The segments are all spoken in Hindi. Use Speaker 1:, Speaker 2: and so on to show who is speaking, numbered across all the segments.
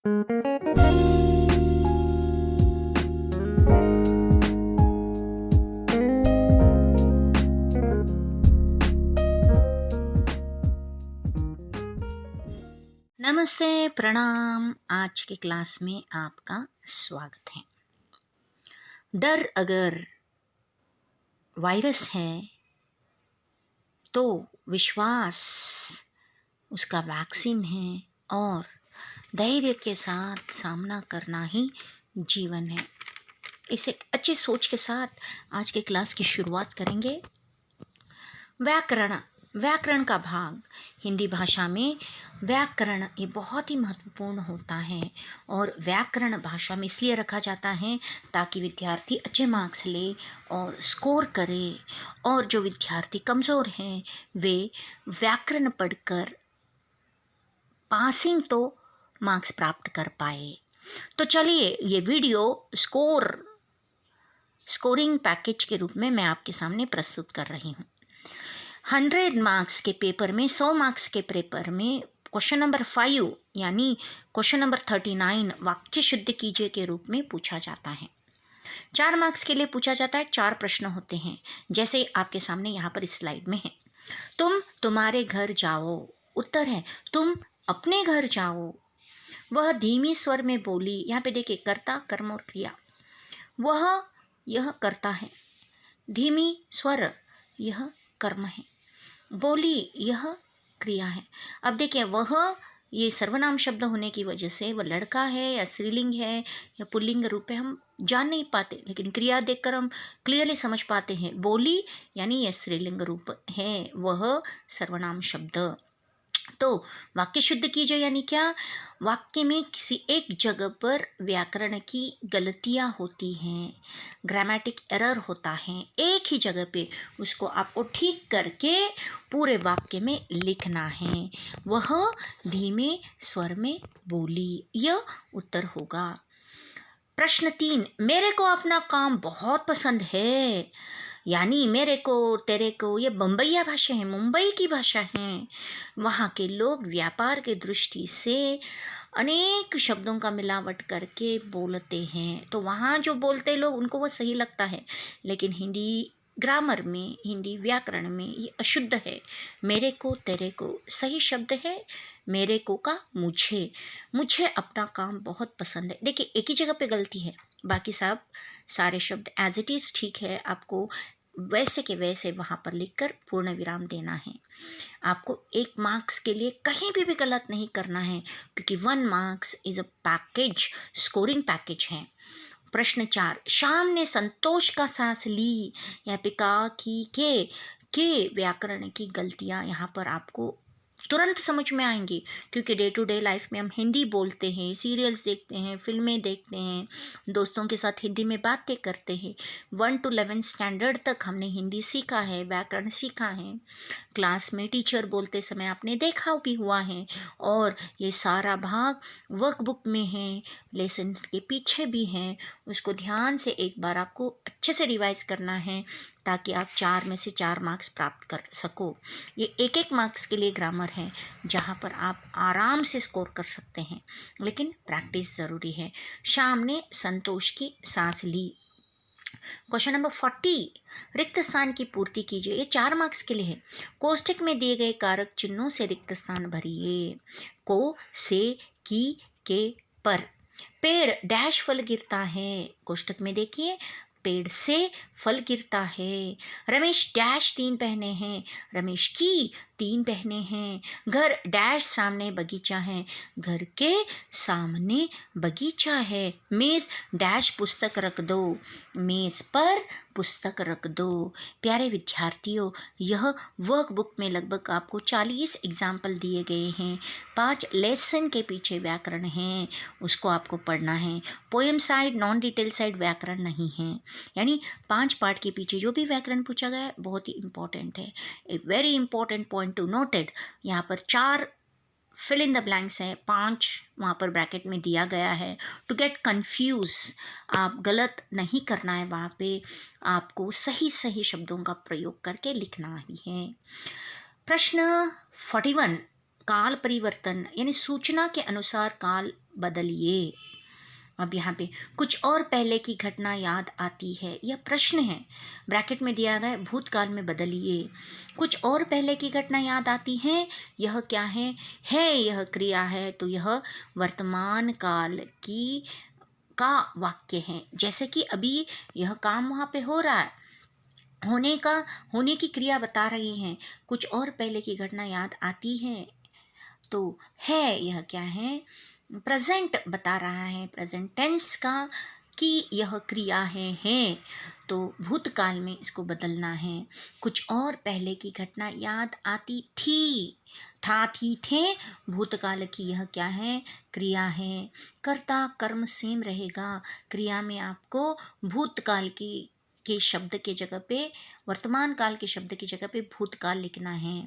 Speaker 1: नमस्ते, प्रणाम। आज की क्लास में आपका स्वागत है। डर अगर वायरस है तो विश्वास उसका वैक्सीन है और धैर्य के साथ सामना करना ही जीवन है। इस एक अच्छी सोच के साथ आज के क्लास की शुरुआत करेंगे। व्याकरण का भाग। हिंदी भाषा में व्याकरण ये बहुत ही महत्वपूर्ण होता है और व्याकरण भाषा में इसलिए रखा जाता है ताकि विद्यार्थी अच्छे मार्क्स ले और स्कोर करे, और जो विद्यार्थी कमज़ोर हैं वे व्याकरण पढ़कर पासिंग तो मार्क्स प्राप्त कर पाए। तो चलिए, ये वीडियो स्कोरिंग पैकेज के रूप में मैं आपके सामने प्रस्तुत कर रही हूँ। 100 मार्क्स के पेपर में, 100 मार्क्स के पेपर में क्वेश्चन नंबर 5 यानी क्वेश्चन नंबर 39 वाक्य शुद्ध कीजिए के रूप में पूछा जाता है। 4 मार्क्स के लिए पूछा जाता है। 4 प्रश्न होते हैं, जैसे आपके सामने यहाँ पर इस स्लाइड में है। तुम तुम्हारे घर जाओ। उत्तर है तुम अपने घर जाओ। वह धीमी स्वर में बोली। यहाँ पे देखिए, कर्ता, कर्म और क्रिया। वह, यह कर्ता है। धीमी स्वर, यह कर्म है। बोली, यह क्रिया है। अब देखिए, वह ये सर्वनाम शब्द होने की वजह से वह लड़का है या स्त्रीलिंग है या पुल्लिंग रूप है हम जान नहीं पाते, लेकिन क्रिया देखकर हम क्लियरली समझ पाते हैं। बोली यानी यह स्त्रीलिंग रूप है, वह सर्वनाम शब्द। तो वाक्य शुद्ध कीजिए यानी क्या? वाक्य में किसी एक जगह पर व्याकरण की गलतियाँ होती हैं, ग्रामेटिक एरर होता है, एक ही जगह पे उसको आपको ठीक करके पूरे वाक्य में लिखना है। वह धीमे स्वर में बोली, यह उत्तर होगा। प्रश्न 3, मेरे को अपना काम बहुत पसंद है। यानी मेरे को, तेरे को, ये बम्बईया भाषा है, मुंबई की भाषा है। वहाँ के लोग व्यापार के दृष्टि से अनेक शब्दों का मिलावट करके बोलते हैं, तो वहाँ जो बोलते लोग उनको वो सही लगता है, लेकिन हिंदी ग्रामर में, हिंदी व्याकरण में ये अशुद्ध है। मेरे को, तेरे को सही शब्द है। मेरे को का मुझे अपना काम बहुत पसंद है। देखिए, एक ही जगह पे गलती है, बाकी सारे शब्द एज इट इज़ ठीक है। आपको वैसे के वैसे वहाँ पर लिखकर पूर्ण विराम देना है। आपको 1 मार्क्स के लिए कहीं भी गलत नहीं करना है, क्योंकि 1 marks is a package, scoring package है। प्रश्न 4, शाम ने संतोष का सांस ली। यहाँ पे का, की, के व्याकरण की गलतियाँ यहाँ पर आपको तुरंत समझ में आएंगी, क्योंकि डे टू डे लाइफ में हम हिंदी बोलते हैं, सीरियल्स देखते हैं, फिल्में देखते हैं, दोस्तों के साथ हिंदी में बातें करते हैं। 1 to 11 स्टैंडर्ड तक हमने हिंदी सीखा है, व्याकरण सीखा है। क्लास में टीचर बोलते समय आपने देखा भी हुआ है, और ये सारा भाग वर्कबुक में है, लेसन के पीछे भी है। उसको ध्यान से एक बार आपको अच्छे से रिवाइज करना है, ताकि आप 4 में से 4 मार्क्स प्राप्त कर सको। ये 1-1 मार्क्स के लिए ग्रामर है, जहाँ पर आप आराम से स्कोर कर सकते हैं, लेकिन प्रैक्टिस ज़रूरी है। शाम ने संतोष की सांस ली। क्वेश्चन नंबर 40, रिक्त स्थान की पूर्ति कीजिए। ये 4 मार्क्स के लिए है। कोष्टक में दिए गए कारक चिन्हों से रिक्त स्थान भरिए। को, से, की, के, पर। पेड़ डैश फल गिरता है। कोष्टक में देखिए, पेड़ से फल गिरता है। रमेश डैश 3 बहनें हैं। रमेश की 3 बहनें हैं। घर डैश सामने बगीचा है। घर के सामने बगीचा है। मेज़ डैश पुस्तक रख दो। मेज़ पर पुस्तक रख दो। प्यारे विद्यार्थियों, यह वर्कबुक में लगभग आपको 40 एग्जाम्पल दिए गए हैं। 5 लेसन के पीछे व्याकरण हैं, उसको आपको पढ़ना है। Poem side, non detail side व्याकरण नहीं है। यानी 5 पार्ट के पीछे जो भी व्याकरण पूछा गया है बहुत ही इम्पोर्टेंट है। A very important point two noted. यहाँ पर 4 फिल इन द ब्लैंक्स है, 5 वहाँ पर ब्रैकेट में दिया गया है। टू गेट कन्फ्यूज, आप गलत नहीं करना है, वहाँ पे आपको सही सही शब्दों का प्रयोग करके लिखना ही है। प्रश्न 41, काल परिवर्तन यानी सूचना के अनुसार काल बदलिए। अब यहाँ पे कुछ और पहले की घटना याद आती है, यह प्रश्न है, ब्रैकेट में दिया गया है, भूतकाल में बदलिए। कुछ और पहले की घटना याद आती है, यह क्या है यह क्रिया है, तो यह वर्तमान काल की का वाक्य है। जैसे कि अभी यह काम वहाँ पे हो रहा है, होने की क्रिया बता रही है, कुछ और पहले की घटना याद आती है, तो है यह क्या है, प्रेजेंट बता रहा है, प्रेजेंट टेंस का कि यह क्रिया है, तो भूतकाल में इसको बदलना है। कुछ और पहले की घटना याद आती थी, थी थे, भूतकाल की यह क्या है, क्रिया है। कर्ता कर्म सेम रहेगा, क्रिया में आपको भूतकाल के शब्द के जगह पे, वर्तमान काल के शब्द की जगह पे भूतकाल लिखना है।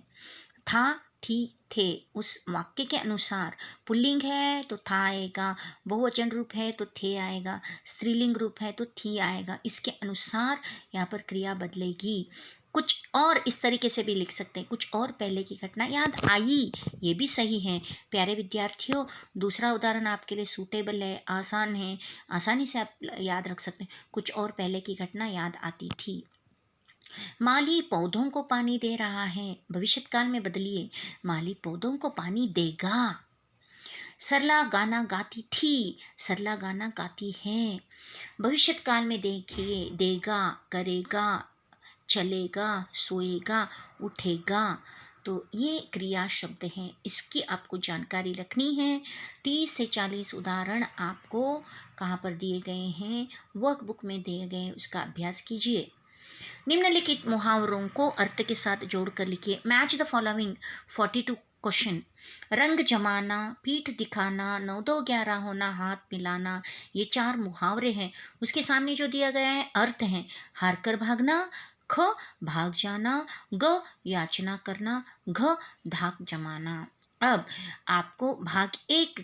Speaker 1: था, थी, थे, उस वाक्य के अनुसार पुल्लिंग है तो था आएगा, बहुवचन रूप है तो थे आएगा, स्त्रीलिंग रूप है तो थी आएगा, इसके अनुसार यहाँ पर क्रिया बदलेगी। कुछ और इस तरीके से भी लिख सकते हैं, कुछ और पहले की घटना याद आई, ये भी सही है। प्यारे विद्यार्थियों, दूसरा उदाहरण आपके लिए सूटेबल है, आसान है, आसानी से आप याद रख सकते हैं। कुछ और पहले की घटना याद आती थी। माली पौधों को पानी दे रहा है, भविष्यकाल में बदलिए, माली पौधों को पानी देगा। सरला गाना गाती थी, सरला गाना गाती है, भविष्यकाल में देखिए, देगा, करेगा, चलेगा, सोएगा, उठेगा, तो ये क्रिया शब्द हैं, इसकी आपको जानकारी रखनी है। 30 से 40 उदाहरण आपको कहाँ पर दिए गए हैं, वर्कबुक में दिए गए हैं, उसका अभ्यास कीजिए। निम्नलिखित मुहावरों को अर्थ के साथ जोड़कर लिखिए। Match the following 42 question. रंग जमाना, पीठ दिखाना, 9 2 11 होना, हाथ मिलाना, ये 4 मुहावरे हैं। उसके सामने जो दिया गया है अर्थ है, हार कर भागना, ख भाग जाना, ग याचना करना, घ धाक जमाना। अब आपको भाग 1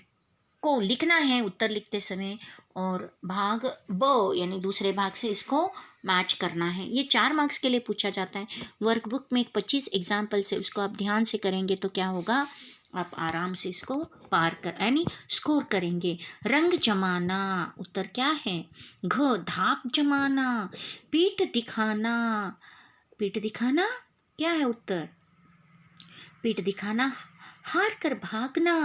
Speaker 1: को लिखना है उत्तर लिखते समय, और भाग ब यानी दूसरे भाग से इसको मैच करना है। ये 4 मार्क्स के लिए पूछा जाता है। वर्कबुक में 25 एग्जाम्पल से उसको आप ध्यान से करेंगे तो क्या होगा, आप आराम से इसको पार कर यानी स्कोर करेंगे। रंग जमाना, उत्तर क्या है, घ। धाक जमाना, पीठ दिखाना, पीठ दिखाना क्या है उत्तर, पीठ दिखाना। हार कर भागना,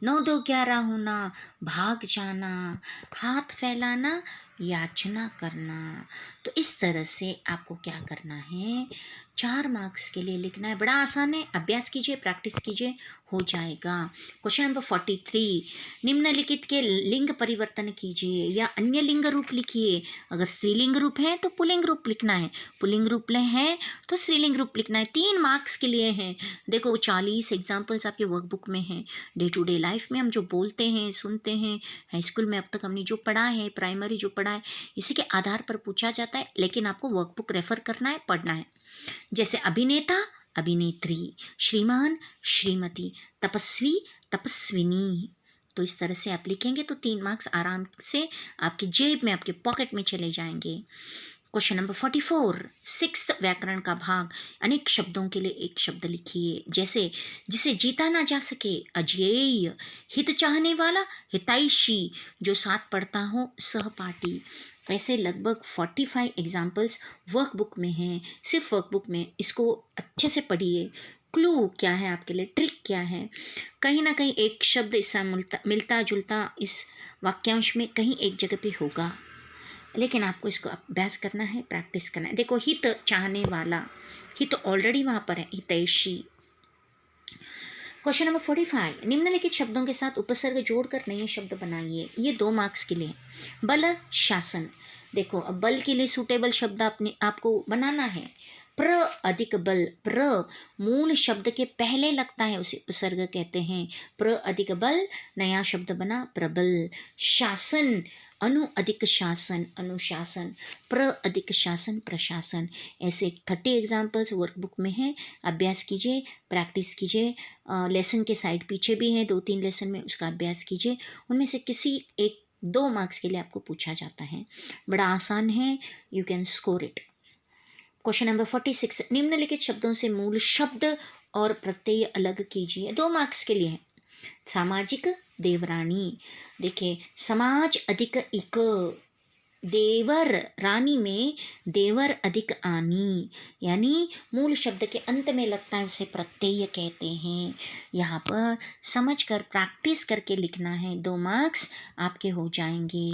Speaker 1: 9 2 11 होना, भाग जाना, हाथ फैलाना, याचना करना। तो इस तरह से आपको क्या करना है, 4 मार्क्स के लिए लिखना है। बड़ा आसान है, अभ्यास कीजिए, प्रैक्टिस कीजिए, हो जाएगा। क्वेश्चन नंबर 43, निम्नलिखित के लिंग परिवर्तन कीजिए या अन्य लिंग रूप लिखिए। अगर स्त्रीलिंग रूप है तो पुल्लिंग रूप लिखना है, पुल्लिंग रूप है तो स्त्रीलिंग रूप लिखना है। 3 मार्क्स के लिए हैं। देखो 40 एग्जाम्पल्स आपके वर्कबुक में हैं। डे टू डे लाइफ में हम जो बोलते हैं, सुनते हैं, हाई स्कूल में अब तक हमने जो पढ़ा है, प्राइमरी जो पढ़ा है, इसी के आधार पर पूछा जाता है, लेकिन आपको वर्कबुक रेफर करना है, पढ़ना है। जैसे अभिनेता, अभिनेत्री, श्रीमान, श्रीमती, तपस्वी, तपस्विनी। तो इस तरह से आप लिखेंगे तो 3 मार्क्स आराम से आपकी जेब में, आपके पॉकेट में चले जाएंगे। क्वेश्चन नंबर 44, 6th व्याकरण का भाग। अनेक शब्दों के लिए एक शब्द लिखिए। जैसे जिसे जीता ना जा सके, अजेय। हित चाहने वाला, हितैषी। जो साथ पढ़ता हो, सहपाठी। ऐसे लगभग 45 एग्जाम्पल्स वर्कबुक में हैं। सिर्फ वर्कबुक में, इसको अच्छे से पढ़िए। क्लू क्या है आपके लिए, ट्रिक क्या है, कहीं ना कहीं एक शब्द इससे मिलता जुलता इस वाक्यांश में कहीं एक जगह पे होगा, लेकिन आपको इसको अभ्यास करना है, प्रैक्टिस करना है। देखो हित चाहने वाला, हित ऑलरेडी वहाँ पर है, हितैषी। क्वेश्चन नंबर 45, निम्नलिखित शब्दों के साथ उपसर्ग जोड़कर नए शब्द बनाइए। ये 2 मार्क्स के लिए। बल, शासन। देखो अब बल के लिए सूटेबल शब्द आपको बनाना है। प्र अधिक बल, प्र मूल शब्द के पहले लगता है, उसे उपसर्ग कहते हैं। प्र अधिक बल, नया शब्द बना प्रबल। शासन, अनु अधिक शासन, अनुशासन। प्र अधिक शासन, प्रशासन। ऐसे 30 एग्जाम्पल्स वर्कबुक में हैं। अभ्यास कीजिए, प्रैक्टिस कीजिए। लेसन के साइड पीछे भी है 2-3 लेसन में, उसका अभ्यास कीजिए। उनमें से किसी 1-2 मार्क्स के लिए आपको पूछा जाता है। बड़ा आसान है, you can score it. Question number 46, निम्नलिखित शब्दों से मूल शब्द और प्रत्यय अलग कीजिए, 2 मार्क्स के लिए है। सामाजिक देवरानी, देखिए समाज अधिक इक, देवर रानी में देवर अधिक आनी, यानी मूल शब्द के अंत में लगता है उसे प्रत्यय कहते हैं। यहाँ पर समझ कर प्रैक्टिस करके लिखना है, 2 मार्क्स आपके हो जाएंगे।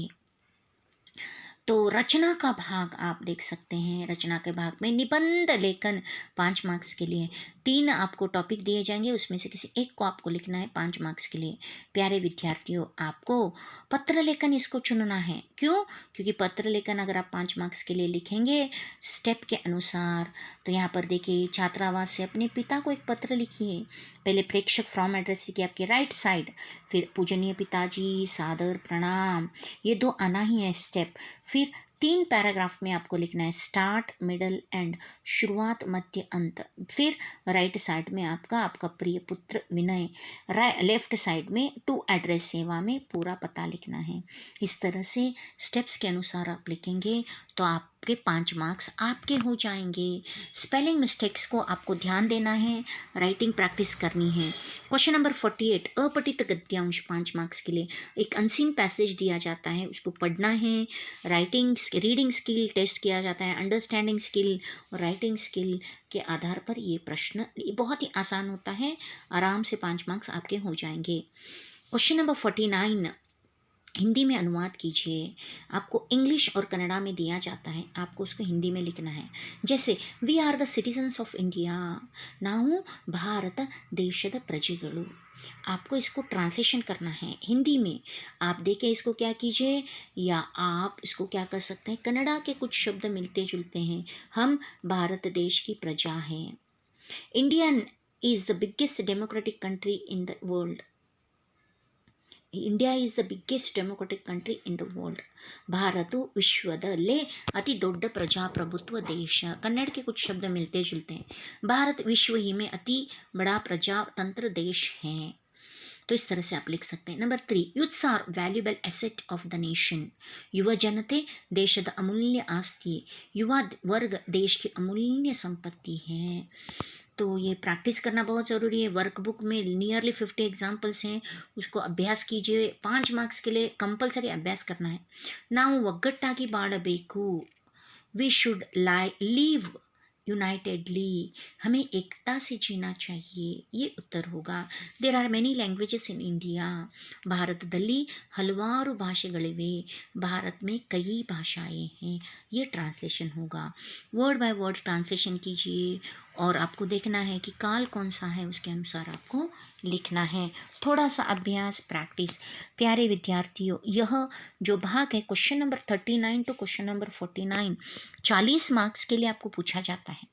Speaker 1: तो रचना का भाग आप देख सकते हैं, रचना के भाग में निबंध लेखन 5 मार्क्स के लिए 3 आपको टॉपिक दिए जाएंगे, उसमें से किसी एक को आपको लिखना है 5 मार्क्स के लिए। प्यारे विद्यार्थियों, आपको पत्र लेखन इसको चुनना है। क्यों? क्योंकि पत्र लेखन अगर आप 5 मार्क्स के लिए लिखेंगे स्टेप के अनुसार, तो यहाँ पर देखिए छात्रावास से अपने पिता को एक पत्र लिखिए। पहले प्रेक्षक फ्रॉम एड्रेस लिखिए आपके राइट साइड, फिर पूजनीय पिताजी सादर प्रणाम, ये 2 आना ही है स्टेप। फिर 3 पैराग्राफ में आपको लिखना है स्टार्ट, मिडल, एंड, शुरुआत, मध्य, अंत। फिर राइट साइड में आपका प्रिय पुत्र विनय, लेफ्ट साइड में टू एड्रेस सेवा में पूरा पता लिखना है। इस तरह से स्टेप्स के अनुसार आप लिखेंगे तो आपके 5 मार्क्स आपके हो जाएंगे। स्पेलिंग मिस्टेक्स को आपको ध्यान देना है, राइटिंग प्रैक्टिस करनी है। क्वेश्चन नंबर 48, अपठित गद्यांश 5 मार्क्स के लिए। एक अनसीन पैसेज दिया जाता है, उसको पढ़ना है। रीडिंग स्किल टेस्ट किया जाता है, अंडरस्टैंडिंग स्किल और राइटिंग स्किल के आधार पर ये प्रश्न बहुत ही आसान होता है, आराम से 5 मार्क्स आपके हो जाएंगे। क्वेश्चन नंबर 49, हिंदी में अनुवाद कीजिए। आपको इंग्लिश और कन्नड़ा में दिया जाता है, आपको उसको हिंदी में लिखना है। जैसे we are the citizens of India, ನಾವು ಭಾರತ ದೇಶದ ಪ್ರಜೆಗಳು, आपको इसको ट्रांसलेशन करना है हिंदी में। आप देखें इसको क्या कीजिए, या आप इसको क्या कर सकते हैं, कन्नड़ा के कुछ शब्द मिलते जुलते हैं। हम भारत देश की प्रजा हैं। Indian is the biggest democratic country in the world, India is the biggest democratic country in the world, Bharat ವಿಶ್ವದಲ್ಲೇ अति ದೊಡ್ಡ प्रजाप्रभुत्व देश। कन्नड़ के कुछ शब्द मिलते जुलते हैं। भारत विश्व ही में अति बड़ा प्रजातंत्र देश है। तो इस तरह से आप लिख सकते हैं। Number 3, youths are valuable asset of the nation, युवा जनते देशದ अमूल्य आस्ति, युवा वर्ग देश की अमूल्य संपत्ति है। तो ये प्रैक्टिस करना बहुत ज़रूरी है। वर्कबुक में नियरली 50 एग्जाम्पल्स हैं, उसको अभ्यास कीजिए। 5 मार्क्स के लिए कंपलसरी अभ्यास करना है। ನಾವು ಒಗ್ಗಟ್ಟಾಗಿ ಬಾಳಬೇಕು, वी शुड लीव यूनाइटेडली, हमें एकता से जीना चाहिए, ये उत्तर होगा। There are many languages in India, ಭಾರತದಲ್ಲಿ ಹಲವಾರು ಭಾಷೆಗಳಿವೆ, भारत में कई भाषाएं हैं, ये ट्रांसलेशन होगा। वर्ड बाय वर्ड ट्रांसलेशन कीजिए और आपको देखना है कि काल कौन सा है, उसके अनुसार आपको लिखना है। थोड़ा सा अभ्यास प्रैक्टिस। प्यारे विद्यार्थियों, यह जो भाग है question number 39 to question number 49 40 marks के लिए आपको पूछा जाता है।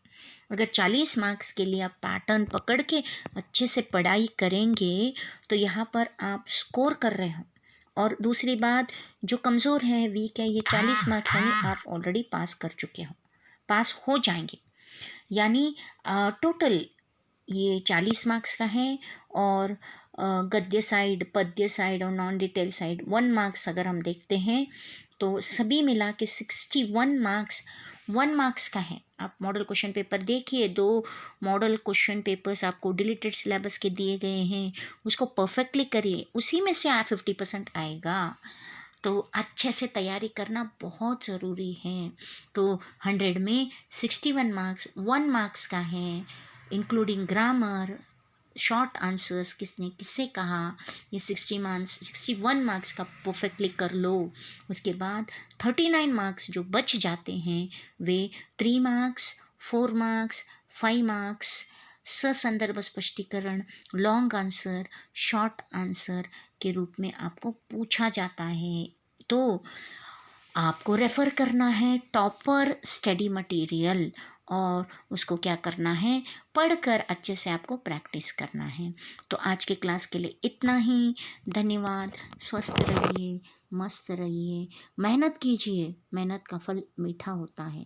Speaker 1: अगर 40 मार्क्स के लिए आप पैटर्न पकड़ के अच्छे से पढ़ाई करेंगे तो यहाँ पर आप स्कोर कर रहे हो। और दूसरी बात, जो कमज़ोर है, वीक है, ये 40 मार्क्स यानी आप ऑलरेडी पास कर चुके हो, पास हो जाएंगे। यानी टोटल ये 40 मार्क्स का है, और गद्य साइड, पद्य साइड और नॉन डिटेल साइड 1 मार्क्स अगर हम देखते हैं तो सभी मिला के 61 मार्क्स 1 मार्क्स का है। आप मॉडल क्वेश्चन पेपर देखिए, 2 मॉडल क्वेश्चन पेपर्स आपको डिलीटेड सिलेबस के दिए गए हैं, उसको परफेक्टली करिए, उसी में से 50% आएगा। तो अच्छे से तैयारी करना बहुत ज़रूरी है। तो 100 में 61 मार्क्स 1 मार्क्स का है, इंक्लूडिंग ग्रामर, शॉर्ट आंसर्स किसने किससे कहा, ये 61 मार्क्स का परफेक्टली कर लो। उसके बाद 39 मार्क्स जो बच जाते हैं वे 3 मार्क्स 4 मार्क्स 5 मार्क्स ससंदर्भ स्पष्टीकरण, लॉन्ग आंसर, शॉर्ट आंसर के रूप में आपको पूछा जाता है। तो आपको रेफ़र करना है टॉपर स्टडी मटेरियल, और उसको क्या करना है, पढ़कर अच्छे से आपको प्रैक्टिस करना है। तो आज के क्लास के लिए इतना ही। धन्यवाद। स्वस्थ रहिए, मस्त रहिए, मेहनत कीजिए, मेहनत का फल मीठा होता है।